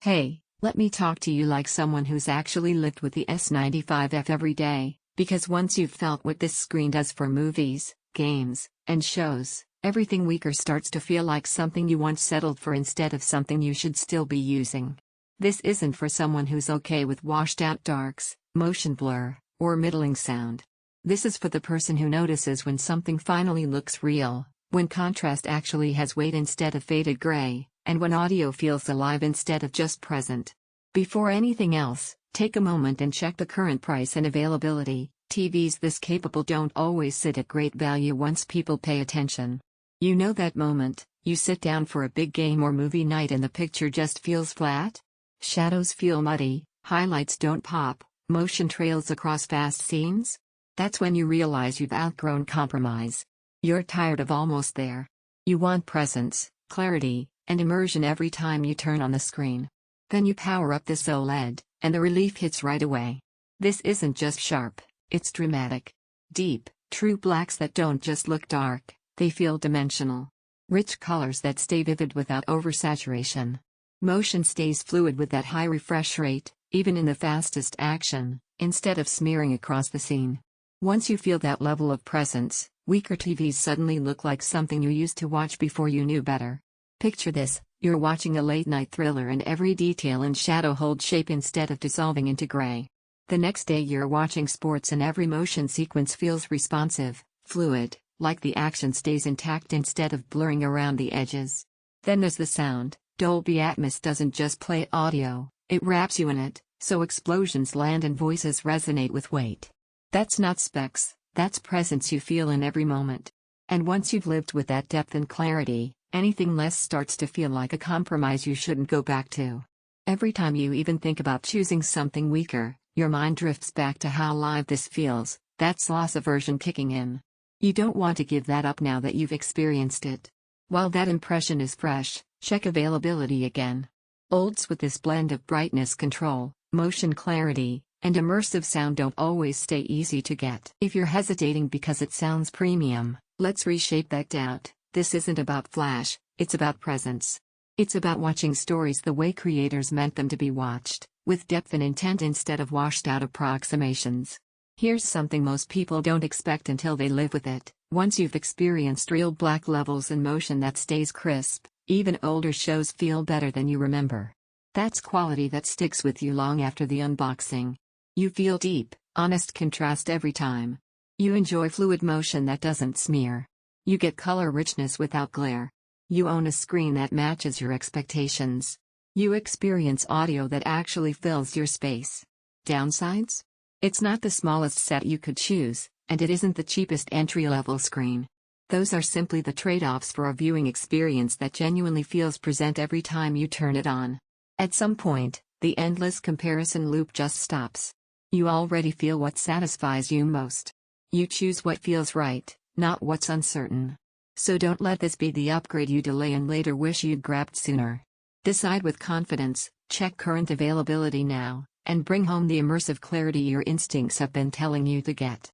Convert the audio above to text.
Hey, let me talk to you like someone who's actually lived with the S95F every day, because once you've felt what this screen does for movies, games, and shows, everything weaker starts to feel like something you once settled for instead of something you should still be using. This isn't for someone who's okay with washed out darks, motion blur, or middling sound. This is for the person who notices when something finally looks real, when contrast actually has weight instead of faded gray, and when audio feels alive instead of just present. Before anything else, take a moment and check the current price and availability. TVs this capable don't always sit at great value once people pay attention. You know that moment, you sit down for a big game or movie night and the picture just feels flat? Shadows feel muddy, highlights don't pop, motion trails across fast scenes? That's when you realize you've outgrown compromise. You're tired of almost there. You want presence, clarity, and immersion every time you turn on the screen. Then you power up this OLED, and the relief hits right away. This isn't just sharp, it's dramatic. Deep, true blacks that don't just look dark, they feel dimensional. Rich colors that stay vivid without oversaturation. Motion stays fluid with that high refresh rate, even in the fastest action, instead of smearing across the scene. Once you feel that level of presence, weaker TVs suddenly look like something you used to watch before you knew better. Picture this, you're watching a late-night thriller and every detail and shadow hold shape instead of dissolving into gray. The next day you're watching sports and every motion sequence feels responsive, fluid, like the action stays intact instead of blurring around the edges. Then there's the sound. Dolby Atmos doesn't just play audio, it wraps you in it, so explosions land and voices resonate with weight. That's not specs, that's presence you feel in every moment. And once you've lived with that depth and clarity, anything less starts to feel like a compromise you shouldn't go back to. Every time you even think about choosing something weaker, your mind drifts back to how live this feels, that's loss aversion kicking in. You don't want to give that up now that you've experienced it. While that impression is fresh, check availability again. OLEDs with this blend of brightness control, motion clarity, and immersive sound don't always stay easy to get. If you're hesitating because it sounds premium, let's reshape that doubt. This isn't about flash, it's about presence. It's about watching stories the way creators meant them to be watched, with depth and intent instead of washed-out approximations. Here's something most people don't expect until they live with it. Once you've experienced real black levels and motion that stays crisp, even older shows feel better than you remember. That's quality that sticks with you long after the unboxing. You feel deep, honest contrast every time. You enjoy fluid motion that doesn't smear. You get color richness without glare. You own a screen that matches your expectations. You experience audio that actually fills your space. Downsides? It's not the smallest set you could choose, and it isn't the cheapest entry-level screen. Those are simply the trade-offs for a viewing experience that genuinely feels present every time you turn it on. At some point, the endless comparison loop just stops. You already feel what satisfies you most. You choose what feels right, not what's uncertain. So don't let this be the upgrade you delay and later wish you'd grabbed sooner. Decide with confidence, check current availability now, and bring home the immersive clarity your instincts have been telling you to get.